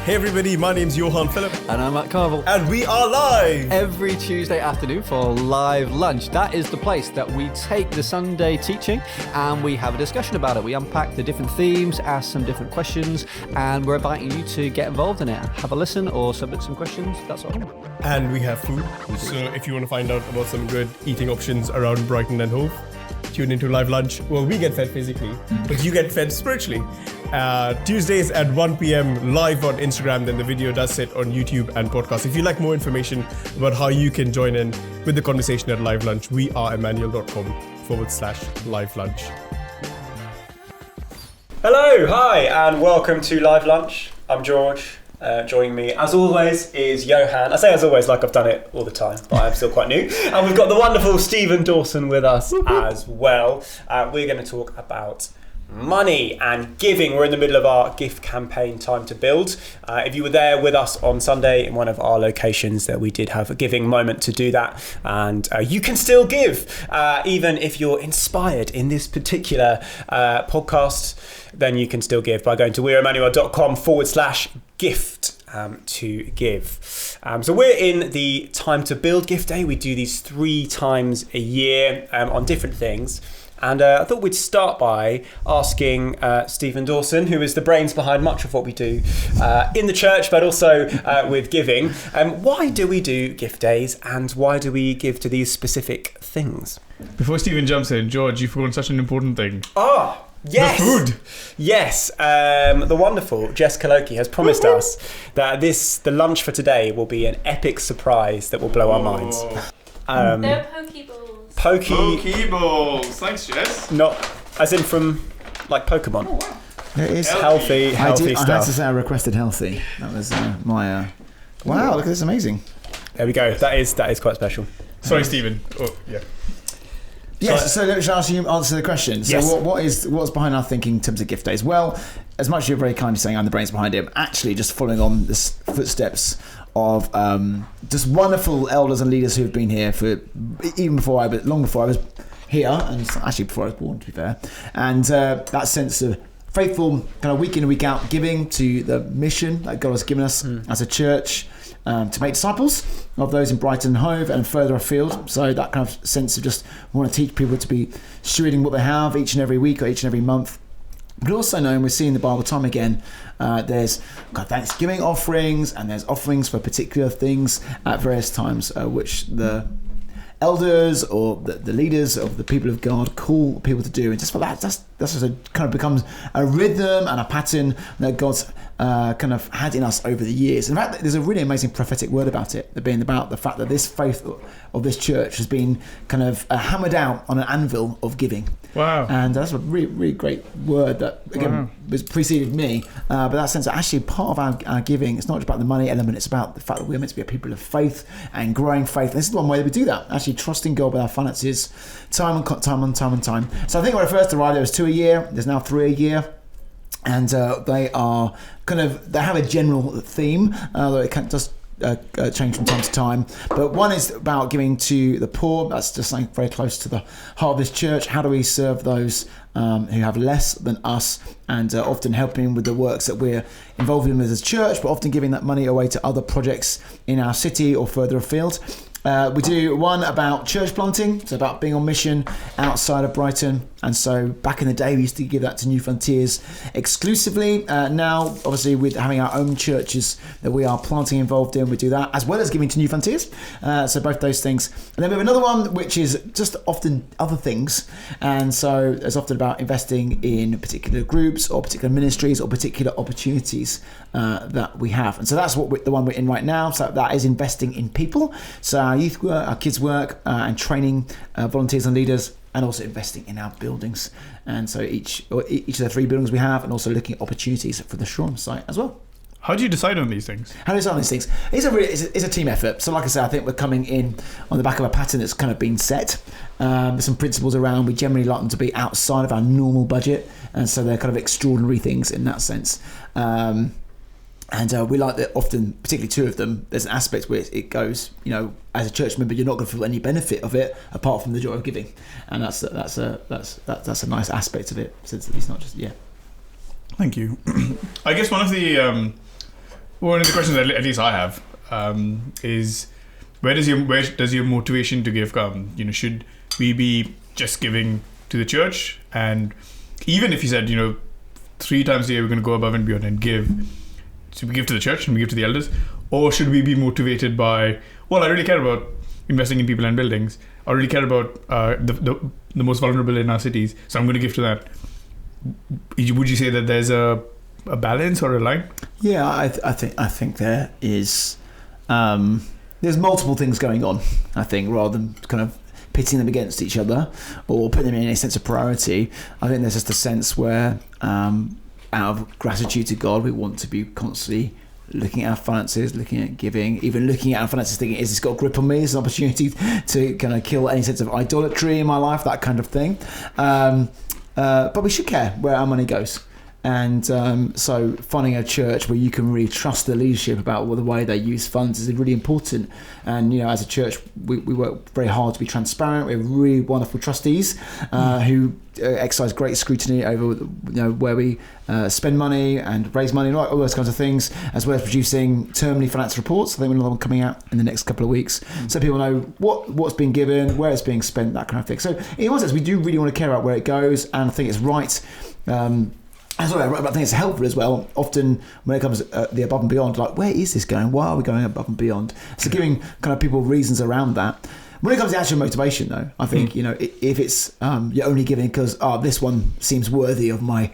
Hey everybody, my name's Yohaan Philip. And I'm Matt Carville. And we are live! Every Tuesday afternoon for live lunch. That is the place that we take the Sunday teaching and we have a discussion about it. We unpack the different themes, ask some different questions, and we're inviting you to get involved in it. Have a listen or submit some questions, that's all. And we have food, so if you want to find out about some good eating options around Brighton and Hove, tune into live lunch. Well, we get fed physically, but you get fed spiritually. Tuesdays at 1 p.m. live on Instagram, then the video does sit on YouTube and podcast. If you'd like more information about how you can join in with the conversation at live lunch, WeAreEmmanuel.com/live lunch. Hello, hi, and welcome to Live Lunch. I'm George. Joining me, as always, is Yohaan. I say as always like I've done it all the time, but I'm still quite new. And we've got the wonderful Stephen Dawson with us as well. We're going to talk about money and giving. We're in the middle of our gift campaign, Time to Build. If you were there with us on Sunday in one of our locations, that we did have a giving moment to do that, and you can still give even if you're inspired in this particular podcast, then you can still give by going to WeAreEmmanuel.com/gift to give. So we're in the Time to Build gift day. We do these 3 times a year on different things. And I thought we'd start by asking Stephen Dawson, who is the brains behind much of what we do in the church, but also with giving. Why do we do gift days, and why do we give to these specific things? Before Stephen jumps in, George, you've forgotten such an important thing. Yes. The food. Yes. The wonderful Jess Kaloki has promised us that the lunch for today will be an epic surprise that will blow our minds. They're Pokeballs. Pokeballs. Thanks, Jess. Not as in from like Pokemon. Oh, wow. It is healthy I stuff. had to say I requested healthy. That was my. Wow! Look at this, amazing. There we go. That is quite special. Sorry, Stephen. Oh, yeah. Yes. So let me ask you answer the question. So Yes. what's behind our thinking in terms of gift days? Well, as much as you're very kindly saying I'm the brains behind it, I'm actually just following on the footsteps of just wonderful elders and leaders who have been here for long before I was here, and actually before I was born, to be fair. And that sense of faithful kind of week in and week out giving to the mission that God has given us as a church to make disciples of those in Brighton and Hove and further afield. So that kind of sense of just want to teach people to be stewarding what they have each and every week or each and every month. But also knowing, we're seeing the Bible time again, there's Thanksgiving offerings, and there's offerings for particular things at various times, which the elders or the leaders of the people of God call people to do. And just for that, that's just kind of becomes a rhythm and a pattern that God's kind of had in us over the years. In fact, there's a really amazing prophetic word about it, being about the fact that this faith of this church has been kind of hammered out on an anvil of giving. Wow. And that's a really, really great word that, again, was preceded me. But that sense that actually part of our giving, it's not just about the money element, it's about the fact that we're meant to be a people of faith and growing faith. And this is one way that we do that, actually trusting God with our finances, time and time. So I think when I first arrived, there was 2 a year, there's now 3 a year. And they are they have a general theme, though it can just change from time to time. But one is about giving to the poor. That's just something very close to the heart of this church. How do we serve those who have less than us, and often helping with the works that we're involved in as a church, but often giving that money away to other projects in our city or further afield. We do one about church planting, so about being on mission outside of Brighton. And so back in the day, we used to give that to New Frontiers exclusively. Now, obviously, with having our own churches that we are planting involved in, we do that, as well as giving to New Frontiers. So both those things. And then we have another one, which is just often other things. And so it's often about investing in particular groups or particular ministries or particular opportunities that we have. And so that's the one we're in right now. So that is investing in people. So our youth work, our kids work, and training volunteers and leaders, and also investing in our buildings. And so each of the 3 buildings we have, and also looking at opportunities for the Shoreham site as well. How do you decide on these things? How do you decide on these things? It's a team effort. So like I said, I think we're coming in on the back of a pattern that's kind of been set. There's some principles around. We generally like them to be outside of our normal budget, and so they're kind of extraordinary things in that sense. And we like that often, particularly 2 of them, there's an aspect where it goes, as a church member, you're not going to feel any benefit of it apart from the joy of giving. And that's a nice aspect of it, since it's not just, Thank you. I guess one of the One of the questions that at least I have is where does your motivation to give come? Should we be just giving to the church, and even if you said 3 times a year we're going to go above and beyond and give, so we give to the church and we give to the elders, or should we be motivated by, well, I really care about investing in people and buildings, I really care about the most vulnerable in our cities, so I'm going to give to that. Would you say that there's a balance or a line? Yeah, I think there is. There's multiple things going on. I think rather than kind of pitting them against each other or putting them in a sense of priority, I think there's just a sense where, out of gratitude to God, we want to be constantly looking at our finances, looking at giving, even looking at our finances, thinking, is this got a grip on me? Is this an opportunity to kind of kill any sense of idolatry in my life? That kind of thing. But we should care where our money goes. And so finding a church where you can really trust the leadership about the way they use funds is really important. And as a church, we work very hard to be transparent. We have really wonderful trustees who exercise great scrutiny over where we spend money and raise money and all those kinds of things, as well as producing termly financial reports. I think another one coming out in the next couple of weeks, so people know what's been given, where it's being spent, that kind of thing. So in one sense, we do really want to care about where it goes, and I think it's right. I think it's helpful as well. Often when it comes to the above and beyond, like, where is this going? Why are we going above and beyond? So giving kind of people reasons around that. When it comes to actual motivation, though, I think if it's you're only giving because this one seems worthy of my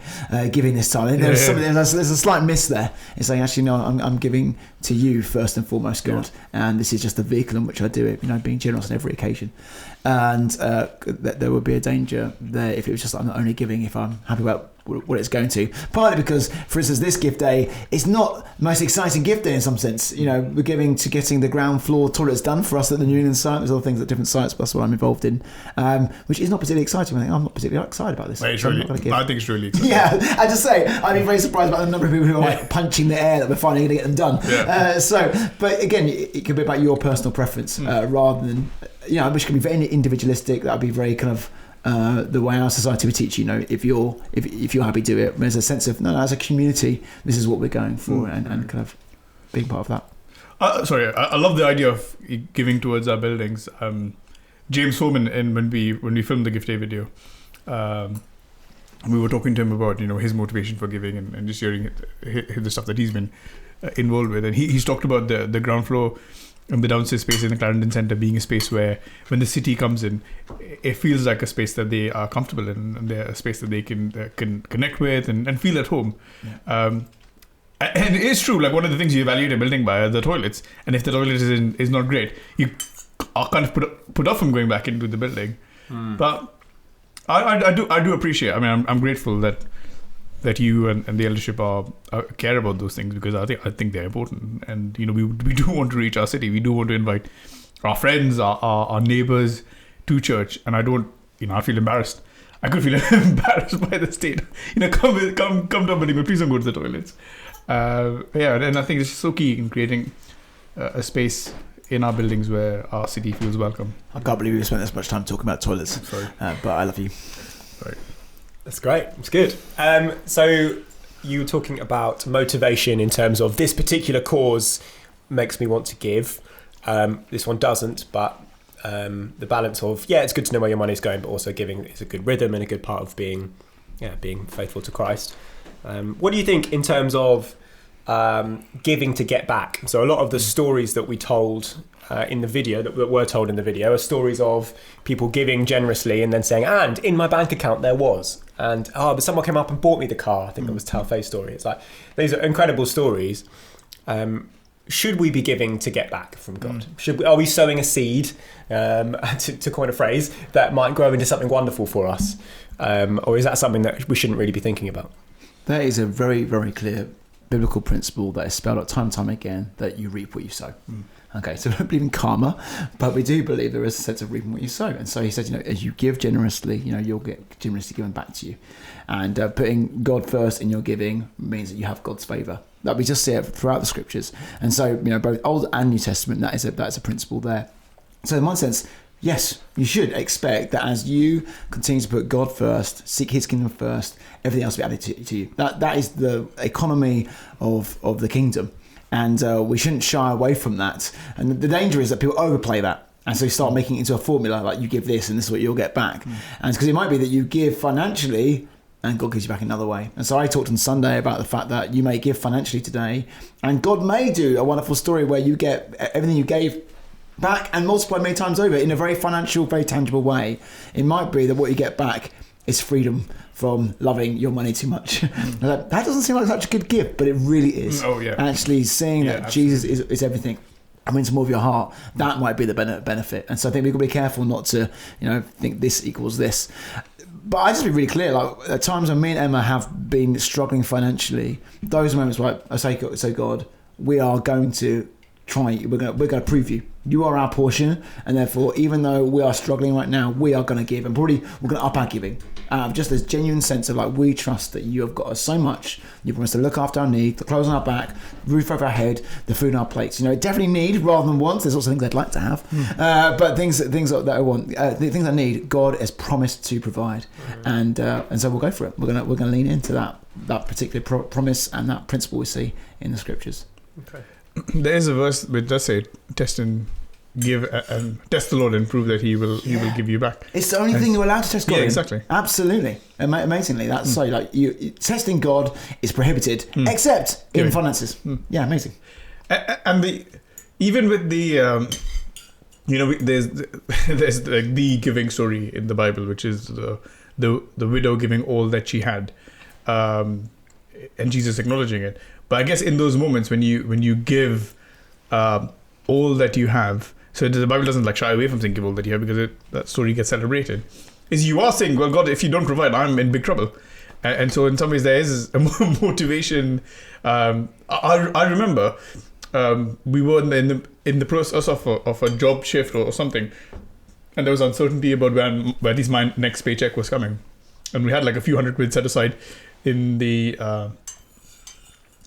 giving this time. There's a slight miss there. It's saying actually no, I'm giving to you first and foremost, God, and this is just the vehicle in which I do it. Being generous on every occasion, and there would be a danger there if it was just I'm only giving if I'm happy about what it's going to. Partly because, for instance, this gift day is not the most exciting gift day in some sense. We're giving to getting the ground floor toilets done for us at the New England site. There's other things at different sites, but that's what I'm involved in, which is not particularly exciting. I'm not particularly excited about this. I think it's really exciting. Yeah, I just say, I'd be very surprised about the number of people who are punching the air that we're finally going to get them done. Yeah. But again, it could be about your personal preference rather than, which can be very individualistic. That would be very kind of the way our society would teach if you're happy, do it. There's a sense of no, as a community, this is what we're going for, and kind of being part of that. I love the idea of giving towards our buildings. James Foreman, when we filmed the Gift Day video, we were talking to him about his motivation for giving and just hearing the stuff that he's been involved with, and he's talked about the ground floor and the downstairs space in the Clarendon Centre being a space where, when the city comes in, it feels like a space that they are comfortable in, and they're a space that they can connect with and feel at home. Yeah. And it is true, like one of the things you evaluate a building by are the toilets, and if the toilet is not great, you are kind of put off from going back into the building. But I do appreciate. I mean, I'm grateful that you and the eldership care about those things, because I think they're important, and we do want to reach our city. We do want to invite our friends, our neighbours to church, and I don't. I feel embarrassed. I could feel embarrassed by the state. Come to a building, but please don't go to the toilets. And I think it's so key in creating a space in our buildings where our city feels welcome. I can't believe we spent this much time talking about toilets. Sorry. But I love you. Right. That's great. It's good. So you were talking about motivation in terms of this particular cause makes me want to give. This one doesn't, but the balance of, it's good to know where your money's going, but also giving is a good rhythm and a good part of being faithful to Christ. What do you think in terms of giving to get back? So a lot of the stories that we told in the video, that were told in the video, are stories of people giving generously and then saying, and in my bank account there was, and but someone came up and bought me the car. I think that was Talfay's story. It's like, these are incredible stories. Should we be giving to get back from God? Are we sowing a seed, to coin a phrase, that might grow into something wonderful for us? Or is that something that we shouldn't really be thinking about? There is a very, very clear biblical principle that is spelled out time and time again, that you reap what you sow. Okay, so we don't believe in karma, but we do believe there is a sense of reaping what you sow. And so he said, as you give generously, you'll get generously given back to you. And putting God first in your giving means that you have God's favour. That we just see it throughout the scriptures. And so, both Old and New Testament, that's a principle there. So in one sense, yes, you should expect that as you continue to put God first, seek his kingdom first, everything else will be added to you. That is the economy of the kingdom. And we shouldn't shy away from that. And the danger is that people overplay that. And so you start making it into a formula, like you give this and this is what you'll get back. And it's because it might be that you give financially and God gives you back another way. And so I talked on Sunday about the fact that you may give financially today and God may do a wonderful story where you get everything you gave back and multiplied many times over in a very financial, very tangible way. It might be that what you get back is freedom from loving your money too much. That doesn't seem like such a good gift, but it really is. Oh, yeah. Actually seeing that absolutely. Jesus is everything. I mean, it's more of your heart. That might be the benefit. And so I think we've got to be careful not to, think this equals this. But I just be really clear, like at times when me and Emma have been struggling financially, those moments where I say, God, we are going to try, we're going to prove you. You are our portion, and therefore, even though we are struggling right now, we are going to give, and probably we're going to up our giving. Just this genuine sense of like, we trust that you have got us so much. You promise to look after our need, the clothes on our back, roof over our head, the food on our plates. Definitely need rather than want. There's also things I'd like to have, but things that I want, the things I need, God has promised to provide, and so we'll go for it. We're gonna lean into that particular promise and that principle we see in the scriptures. Okay. There is a verse which does say, test and give, test the Lord and prove that He will give you back. It's the only thing you're allowed to test God in. Exactly. Absolutely. Amazingly, that's so like testing God is prohibited, except in finances. Yeah, amazing. And even with the there's like the giving story in the Bible, which is the widow giving all that she had, and Jesus acknowledging it. But I guess in those moments when you give all that you have, so the Bible doesn't like shy away from saying give all that you have, because that story gets celebrated, is you are saying, well, God, if you don't provide, I'm in big trouble. And so in some ways there is a motivation. I remember we were in the process of a job shift or something, and there was uncertainty about where at least my next paycheck was coming, and we had like a few hundred quid set aside in the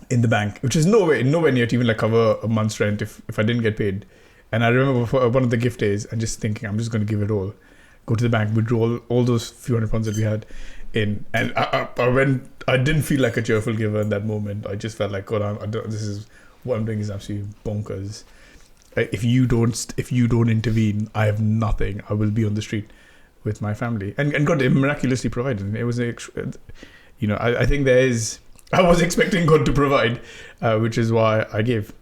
bank, which is nowhere near to even like cover a month's rent if I didn't get paid. And I remember for one of the gift days and just thinking, I'm just going to give it all, go to the bank, withdraw all those few £100 that we had in. And I didn't feel like a cheerful giver in that moment. I just felt like, God, this is what I'm doing is absolutely bonkers. If you don't intervene, I have nothing. I will be on the street with my family. And God miraculously provided. And it was I think I was expecting God to provide, which is why I gave.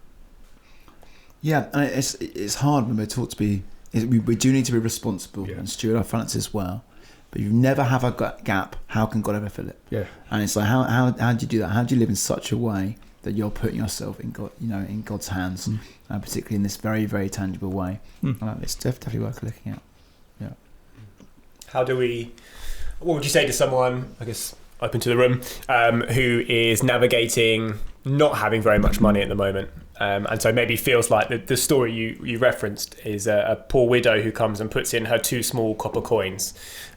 Yeah, and it's hard when we're taught to be. We do need to be responsible and steward our finances well. But you never have a gap. How can God ever fill it? Yeah. And it's like how do you do that? How do you live in such a way that you're putting yourself in God, in God's hands, particularly in this very, very tangible way? It's definitely worth looking at. Yeah. What would you say to someone, I guess, open to the room, who is navigating not having very much money at the moment, and so maybe feels like the story you referenced is a poor widow who comes and puts in her 2 small copper coins,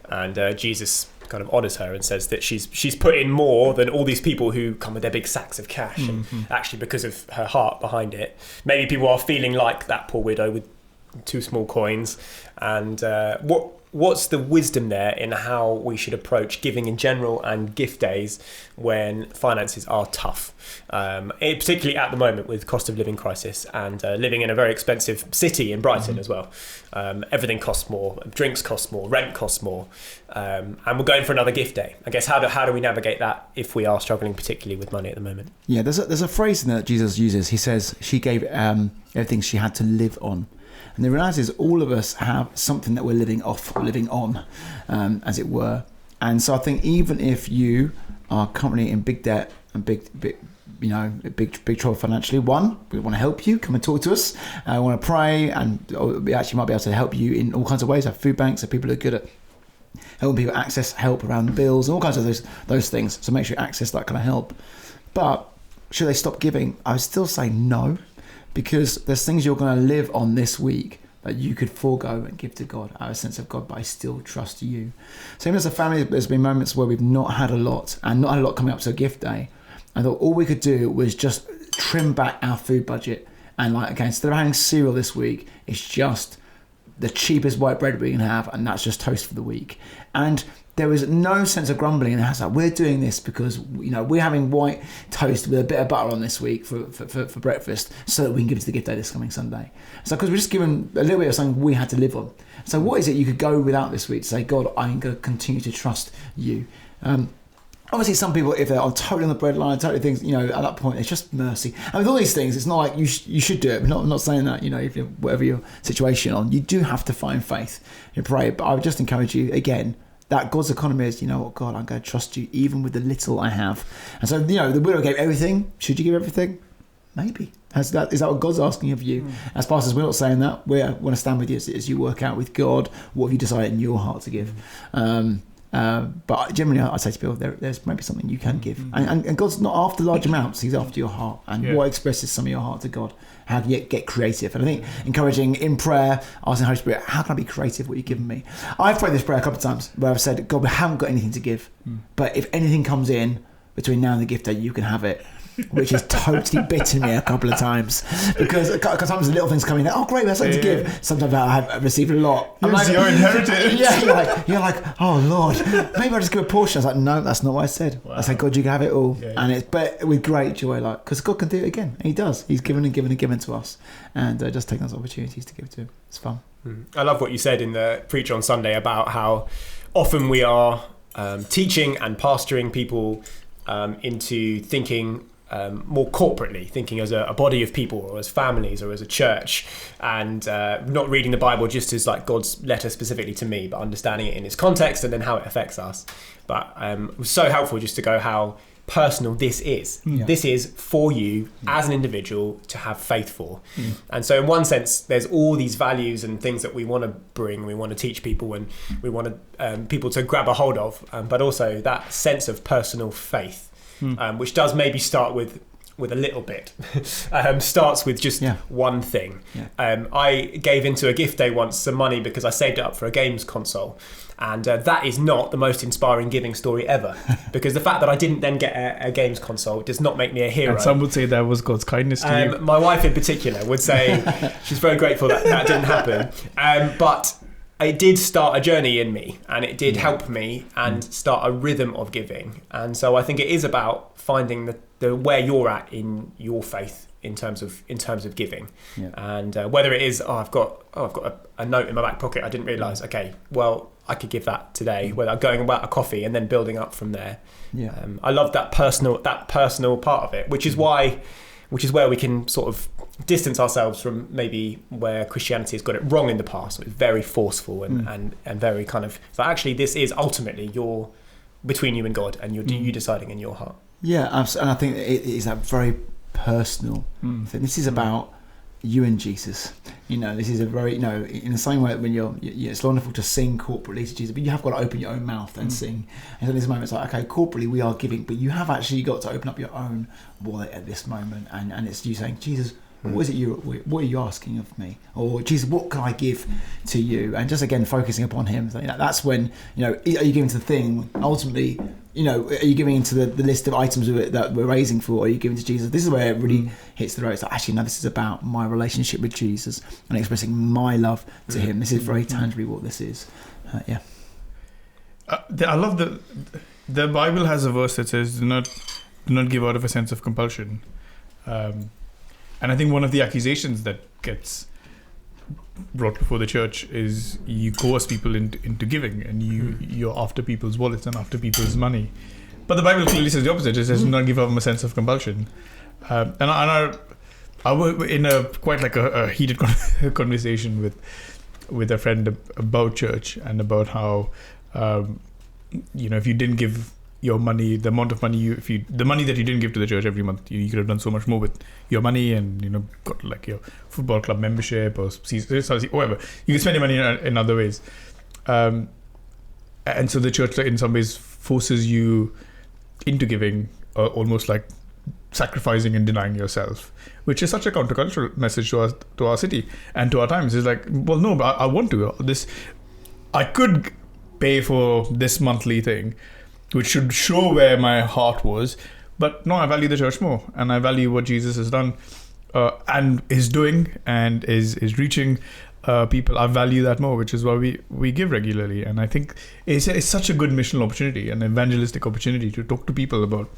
and Jesus kind of honours her and says that she's put in more than all these people who come with their big sacks of cash, and actually because of her heart behind it, maybe people are feeling like that poor widow with 2 small coins. And what's the wisdom there in how we should approach giving in general and gift days when finances are tough, particularly at the moment with cost of living crisis and living in a very expensive city in Brighton as well. Everything costs more, drinks cost more, rent costs more, and we're going for another gift day. I guess how do we navigate that if we are struggling particularly with money at the moment? Yeah, there's a phrase in there that Jesus uses. He says she gave everything she had to live on. And the reality is all of us have something that we're living on, as it were. And so I think even if you are currently in big debt and big trouble financially, one, we want to help you. Come and talk to us. I want to pray, and we actually might be able to help you in all kinds of ways. Our food banks, people are good at helping people access help around bills and all kinds of those things. So make sure you access that kind of help. But should they stop giving? I would still say no. Because there's things you're going to live on this week that you could forego and give to God out of a sense of God, but I still trust you. Same as a family, there's been moments where we've not had a lot and not had a lot coming up to a gift day. I thought all we could do was just trim back our food budget. And instead of having cereal this week, it's just the cheapest white bread we can have, and that's just toast for the week. And there was no sense of grumbling in the house. Like, we're doing this because, we're having white toast with a bit of butter on this week for breakfast so that we can give it to the gift day this coming Sunday. So because we're just given a little bit of something we had to live on. So what is it you could go without this week to say, God, I'm going to continue to trust you? Obviously, some people, if they're totally on the breadline, totally things, at that point, it's just mercy. And with all these things, it's not like you should do it. I'm not saying that, if you're, whatever your situation on, you do have to find faith and pray. But I would just encourage you, again, that God's economy is, God, I'm going to trust you even with the little I have. And so, the widow gave everything. Should you give everything? Maybe. Is that what God's asking of you? As pastors, we're not saying that. We want to stand with you as you work out with God what have you decided in your heart to give. But generally, I'd say to people, there's maybe something you can give. And God's not after large amounts, he's after your heart. And what expresses some of your heart to God? How can you get creative? And I think encouraging in prayer, asking the Holy Spirit, how can I be creative? What you've given me? I've prayed this prayer a couple of times where I've said, God, we haven't got anything to give. But if anything comes in between now and the gift day, you can have it. Which has totally bitten me a couple of times because sometimes the little things come in. Oh, great, we have something to give. Sometimes I have received a lot. It's your inheritance. You're like, oh Lord, maybe I'll just give a portion. I was like, no, that's not what I said. Wow. I said, God, you can have it all, but with great joy, because God can do it again, and He does. He's given and given and given to us, and just taking those opportunities to give to Him. It's fun. I love what you said in the preacher on Sunday about how often we are teaching and pastoring people into thinking more corporately, thinking as a body of people or as families or as a church, and not reading the Bible just as like God's letter specifically to me, but understanding it in its context and then how it affects us. But it was so helpful just to go how personal this is. This is for you as an individual to have faith for. And so in one sense, there's all these values and things that we want to bring, we want to teach people, and we want people to grab a hold of, but also that sense of personal faith. Which does maybe start with a little bit. Starts with just one thing. I gave into a gift day once some money because I saved it up for a games console. And that is not the most inspiring giving story ever. Because the fact that I didn't then get a games console does not make me a hero. And some would say that was God's kindness to you. My wife in particular would say she's very grateful that didn't happen. But it did start a journey in me, and it did help me and start a rhythm of giving. And so I think it is about finding the where you're at in your faith in terms of giving. And whether it is I've got a note in my back pocket I didn't realise, okay, well I could give that today, whether I'm going about a coffee and then building up from there. I love that personal part of it, which is where we can sort of distance ourselves from maybe where Christianity has got it wrong in the past. So it's very forceful and very kind of, so actually this is ultimately between you and God, and you deciding in your heart. Yeah, absolutely. And I think it is that very personal thing. This is about you and Jesus. This is a very, in the same way when it's wonderful to sing corporately to Jesus, but you have got to open your own mouth and sing. And so this moment, it's like, okay, corporately we are giving, but you have actually got to open up your own wallet at this moment, and it's you saying, Jesus, what are you asking of me? Or Jesus, what can I give to you? And just again focusing upon Him. That's when are you giving to the thing? Ultimately, are you giving into the list of items that we're raising for? Or are you giving to Jesus? This is where it really hits the road. It's like, actually, no, this is about my relationship with Jesus and expressing my love to Him. This is very tangibly what this is. I love the Bible has a verse that says, "Do not give out of a sense of compulsion." And I think one of the accusations that gets brought before the church is you coerce people into giving, and you're after people's wallets and after people's money. But the Bible clearly says the opposite. It says not give out of a sense of compulsion. And I was in quite like a heated conversation with a friend about church and about how if you didn't give your money, the amount of money the money that you didn't give to the church every month, you could have done so much more with your money, and got like your football club membership or whatever. You can spend your money in other ways, and so the church in some ways forces you into giving, almost like sacrificing and denying yourself, which is such a countercultural message to our city and to our times. It's like, well, no, but I want to this. I could pay for this monthly thing, which should show where my heart was. But no, I value the church more, and I value what Jesus has done and is doing and is reaching. people, I value that more, which is why we give regularly. And I think it's such a good missional opportunity, an evangelistic opportunity to talk to people about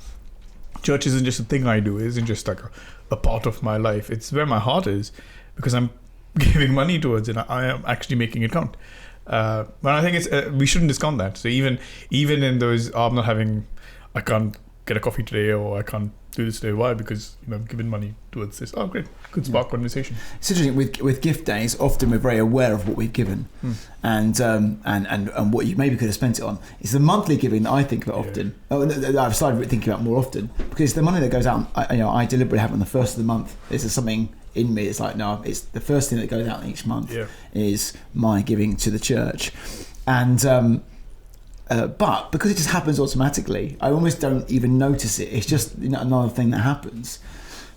church. Isn't just a thing I do, isn't just like a part of my life. It's where my heart is, because I'm giving money towards it. I am actually making it count. But I think it's we shouldn't discount that. So even in those, I can't get a coffee today, or I can't do this today. Why? Because I've given money towards this. Oh, great, could spark conversation. It's interesting with gift days. Often we're very aware of what we've given, and what you maybe could have spent it on. It's the monthly giving that I think about often. That I've started thinking about more often, because the money that goes out, I deliberately have on the first of the month. There's something in me. It's like, no, it's the first thing that goes out each month is my giving to the church, and. But because it just happens automatically, I almost don't even notice it. It's just another thing that happens.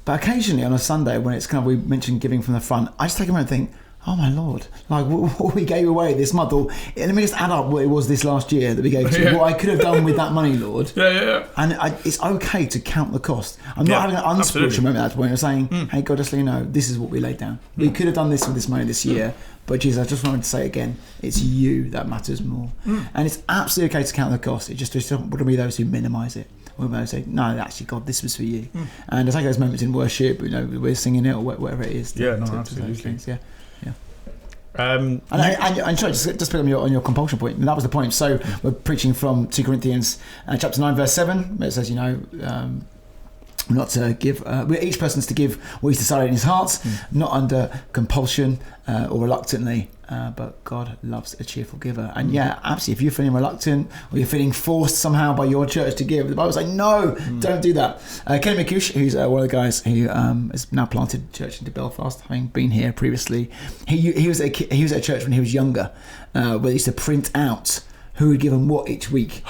But occasionally on a Sunday, when it's we mentioned giving from the front, I just take a moment and think, oh my Lord, like what we gave away this month, or let me just add up what it was this last year that we gave to you, what I could have done with that money, Lord. And it's okay to count the cost. I'm not having an unspiritual moment at that point. I'm saying, hey God, just let you know, this is what we laid down. We could have done this with this money this year, but Jesus, I just wanted to say again, it's you that matters more. And it's absolutely okay to count the cost. It just wouldn't be those who minimise it. We'll say, no, actually, God, this was for you. And I take those moments in worship, we're singing it or whatever it is. Absolutely. Those things, yeah. And sorry, just put on your compulsion point. And that was the point. So we're preaching from 2 Corinthians chapter 9, verse 7, where it says, not to give, each person's to give what he's decided in his heart, not under compulsion or reluctantly, but God loves a cheerful giver. And absolutely, if you're feeling reluctant or you're feeling forced somehow by your church to give, the Bible's like, no, don't do that. Kenny McCush, who's one of the guys who has now planted a church into Belfast, having been here previously, he was at a church when he was younger, where they used to print out who would give him what each week.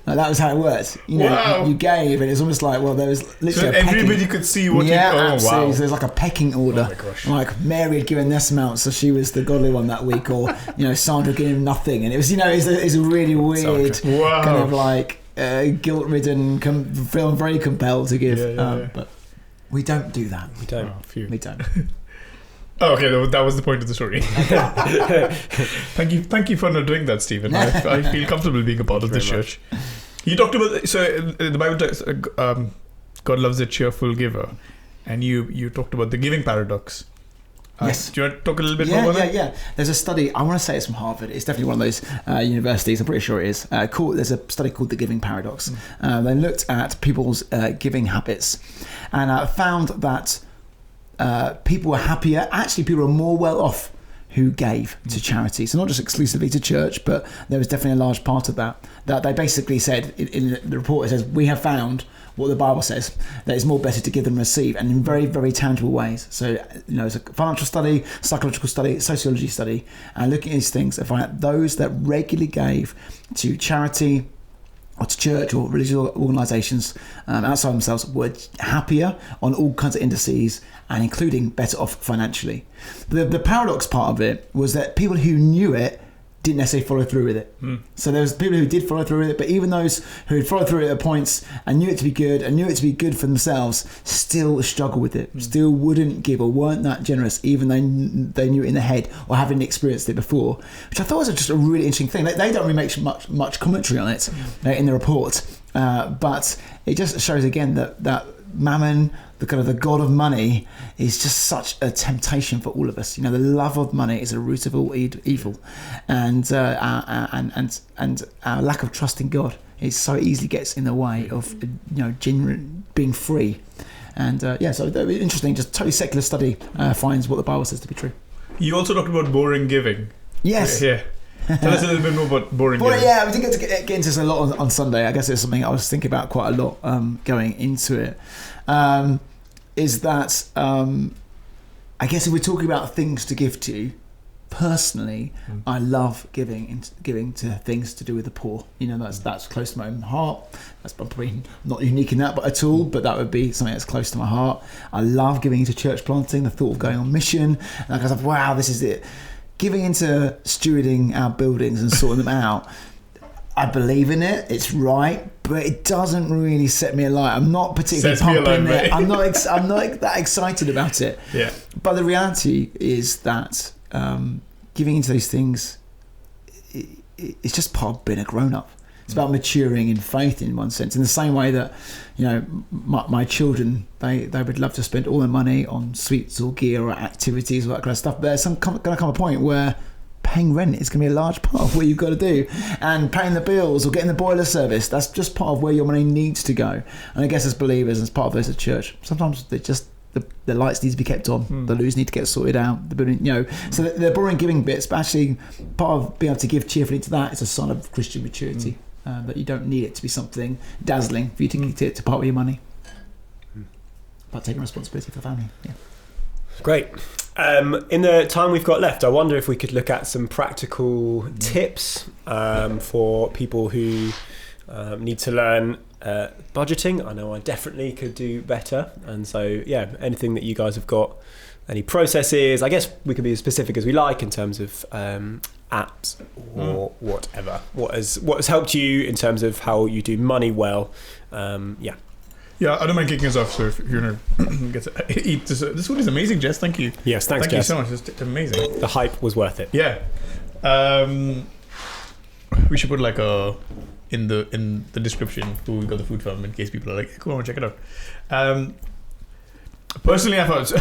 Like, that was how it worked. You gave, and it's almost like, well, there was literally so everybody could see what absolutely. So there's like a pecking order. Oh my gosh. Like Mary had given this amount, so she was the godly one that week, or Sandra gave him nothing, and it was it's a really weird kind of like guilt-ridden, feeling very compelled to give. But we don't do that. We don't. We don't. Oh, okay, that was the point of the story. Thank you for not doing that, Stephen. I feel comfortable being a part of this church. You talked about the Bible talks, God loves a cheerful giver, and you talked about the giving paradox. Yes. Do you want to talk a little bit more about that? Yeah. There's a study, I want to say it's from Harvard. It's definitely one of those universities, I'm pretty sure it is. There's a study called The Giving Paradox. They looked at people's giving habits and found that people were happier. Actually, people were more well off who gave to charity. So not just exclusively to church, but there was definitely a large part of that they basically said in the report. It says, we have found what the Bible says, that it's more better to give than receive, and in very, very tangible ways. So it's a financial study, psychological study, sociology study, and looking at these things, they find out those that regularly gave to charity or to church or religious organisations outside themselves were happier on all kinds of indices, and including better off financially. The paradox part of it was that people who knew it didn't necessarily follow through with it. So there was people who did follow through with it, but even those who had followed through at points and knew it to be good and knew it to be good for themselves still struggled with it, still wouldn't give or weren't that generous, even though they knew it in their head or having experienced it before, which I thought was just a really interesting thing. They don't really make much commentary on it in the report, but it just shows again that mammon, the kind of the god of money, is just such a temptation for all of us. The love of money is a root of all evil, and our lack of trust in God so easily gets in the way of genuine being free. And so interesting, just totally secular study finds what the Bible says to be true. You also talked about boring giving. Yes. Yeah. Tell us a little bit more about boring giving. Yeah, we didn't get into this a lot on Sunday. I guess it's something I was thinking about quite a lot going into it. Is that I guess if we're talking about things to give to, personally, I love giving to things to do with the poor. That's close to my own heart. That's probably not unique in that, but at all. But that would be something that's close to my heart. I love giving into church planting. The thought of going on mission, and I was like, wow, this is it. Giving into stewarding our buildings and sorting them out. I believe in it. It's right, but it doesn't really set me alight. I'm not particularly pumping it. I'm not that excited about it. Yeah. But the reality is that giving into those things, it's just part of being a grown-up. It's about maturing in faith in one sense. In the same way that, my children, they would love to spend all their money on sweets or gear or activities or that kind of stuff. But there's going to come a point where paying rent is going to be a large part of what you've got to do, and paying the bills or getting the boiler service, that's just part of where your money needs to go. And I guess as believers, as part of those at church, sometimes they just the lights need to be kept on, the loos need to get sorted out, the building, so they're boring giving bits, but actually part of being able to give cheerfully to that is a sign of Christian maturity, that you don't need it to be something dazzling for you to part with your money, but taking responsibility for the family. Great. In the time we've got left, I wonder if we could look at some practical tips for people who need to learn budgeting. I know I definitely could do better, and so anything that you guys have got, any processes, I guess we could be as specific as we like in terms of apps or whatever. What has helped you in terms of how you do money well? Yeah, I don't mind kicking us off. So if you're gonna get to eat this food is amazing, Jess. Thank you. Yes, thank you Jess. so much. It's amazing. The hype was worth it. Yeah. We should put like in the description who we got the food from in case people are like, "Come on, check it out." Personally, I found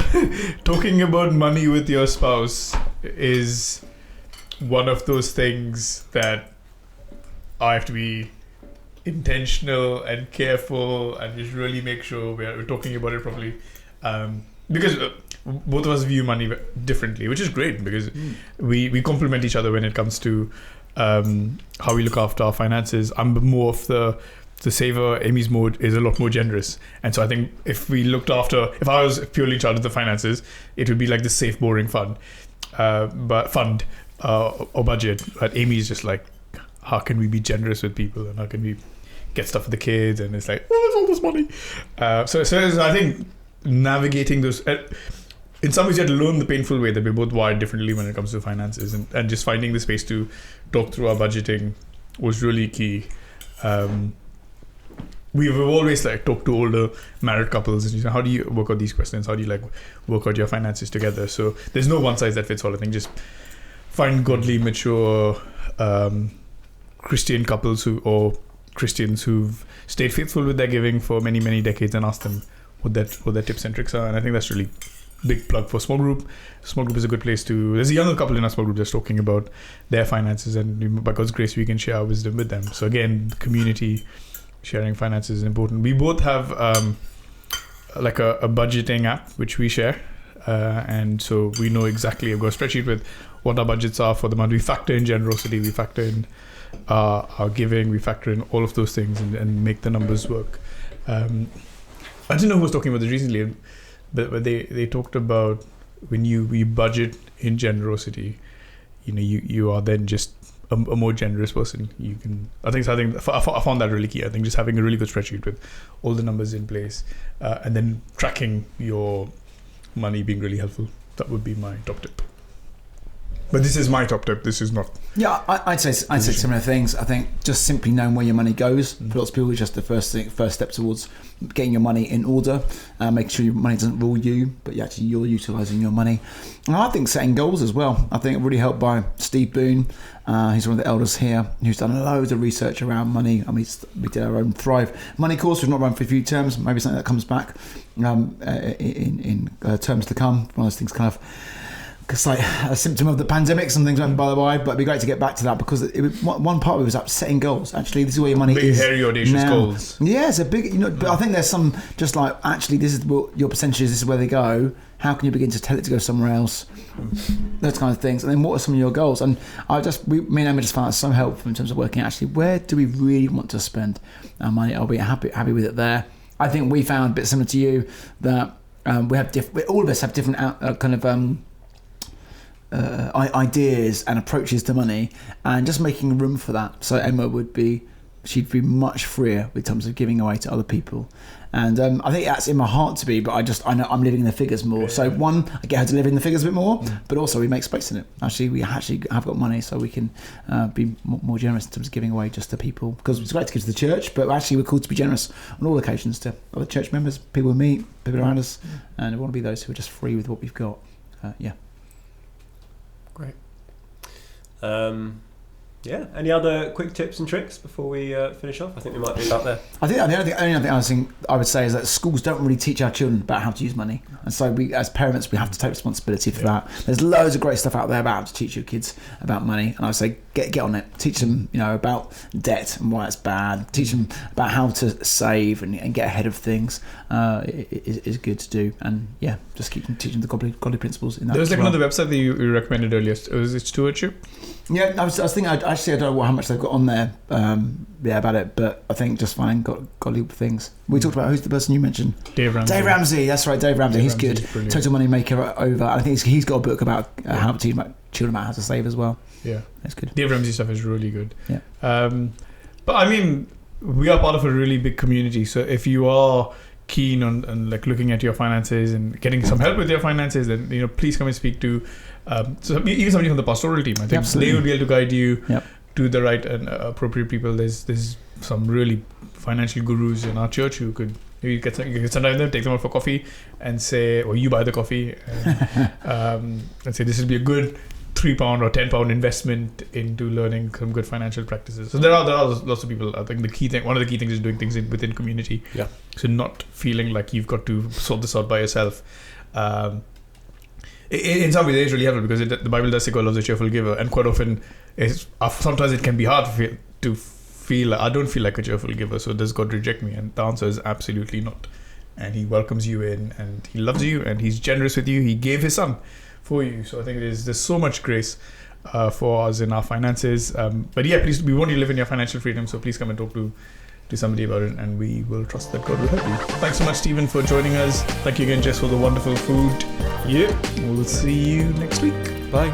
talking about money with your spouse is one of those things that I have to be intentional and careful and just really make sure we're talking about it properly, because both of us view money differently, which is great because we complement each other when it comes to how we look after our finances. I'm more of the saver. Amy's mode is a lot more generous, and so I think if I was purely in charge of the finances, it would be like the safe, boring fund or budget. But Amy's just like, how can we be generous with people, and how can we get stuff for the kids? And it's like, there's all this money. So I think navigating those, in some ways you have to learn the painful way that we're both wired differently when it comes to finances, and just finding the space to talk through our budgeting was really key. We've always talked to older married couples and how do you work out these questions? How do you work out your finances together? So there's no one size that fits all. I think just find godly, mature Christian couples or Christians who've stayed faithful with their giving for many, many decades and ask them what their tips and tricks are. And I think that's really big plug for small group. Small group is a good place to. There's a younger couple in our small group just talking about their finances, and by God's grace, we can share our wisdom with them. So again, community sharing finances is important. We both have a budgeting app which we share, and so we know exactly. I've got a spreadsheet with what our budgets are for the month. We factor in generosity, we factor in our giving, we factor in all of those things and make the numbers work. I didn't know who was talking about this recently, but they talked about when you budget in generosity, you are then just a more generous person. You can. I found that really key. I think just having a really good spreadsheet with all the numbers in place, and then tracking your money being really helpful. That would be my top tip. But this is my top tip. This is not. Yeah, I'd say similar things. I think just simply knowing where your money goes for lots of people is just the first step towards getting your money in order, making sure your money doesn't rule you, but you're utilising your money. And I think setting goals as well. I think really helped by Steve Boone. He's one of the elders here who's done loads of research around money. I mean, we did our own Thrive Money course. We've not run for a few terms. Maybe something that comes back in terms to come. One of those things kind of. It's like a symptom of the pandemic. Some things went by the way, but it'd be great to get back to that because one part of it was about setting goals. Actually, this is where your money is. Big, hairy, audacious goals. Yeah, it's a big. But I think there's some just like actually, this is what your percentages. This is where they go. How can you begin to tell it to go somewhere else? Those kind of things. And then what are some of your goals? And me and Emma just found that so helpful in terms of working. Actually, where do we really want to spend our money? Are we happy with it there? I think we found a bit similar to you that we have all of us have different ideas and approaches to money, and just making room for that. So Emma she'd be much freer in terms of giving away to other people, And I think that's in my heart to be, but I know I'm living in the figures more. So one, I get her to live in the figures a bit more, but also we make space in it. Actually, we actually have got money, so we can be more generous in terms of giving away just to people, because it's great to give to the church, but actually we're called to be generous on all occasions to other church members, people we meet, people around us, and we want to be those who are just free with what we've got. Great. Any other quick tips and tricks before we finish off? I think we might be about there. I think the only other thing I would say is that schools don't really teach our children about how to use money, and so we, as parents, we have to take responsibility for that. There's loads of great stuff out there about how to teach your kids about money, and I would say get on it. Teach them, about debt and why it's bad. Teach them about how to save and get ahead of things. Is good to do, and just keep teaching the godly principles in that. There was another website that you recommended earlier. Was it Stewardship? I was thinking. I don't know how much they've got on there. About it, but I think just fine. Godly things. We talked about, who's the person you mentioned? Dave Ramsey. Dave Ramsey. That's right, Dave Ramsey. He's good. Total Money Maker over. I think he's got a book about how to teach children about how to save as well. Yeah, that's good. Dave Ramsey stuff is really good. Yeah. But I mean, we are part of a really big community. So if you are keen on like looking at your finances and getting some help with your finances, then please come and speak to even somebody from the pastoral team. I think they will be able to guide you to the right and appropriate people. There's some really financial gurus in our church who could maybe you can sometimes them, take them out for coffee and say, or you buy the coffee and say this will be a good £3 or £10 investment into learning some good financial practices. So there are lots of people. I think one of the key things is doing things within community. Yeah. So not feeling like you've got to sort this out by yourself. In some ways, it is really helpful because the Bible does say God loves a cheerful giver, and quite often, sometimes it can be hard to feel. I don't feel like a cheerful giver, so does God reject me? And the answer is absolutely not. And He welcomes you in, and He loves you, and He's generous with you. He gave His Son for you. So I think there's so much grace for us in our finances. But please, we want you to live in your financial freedom. So please come and talk to somebody about it, and we will trust that God will help you. Thanks so much, Stephen, for joining us. Thank you again, Jess, for the wonderful food. We'll see you next week. Bye.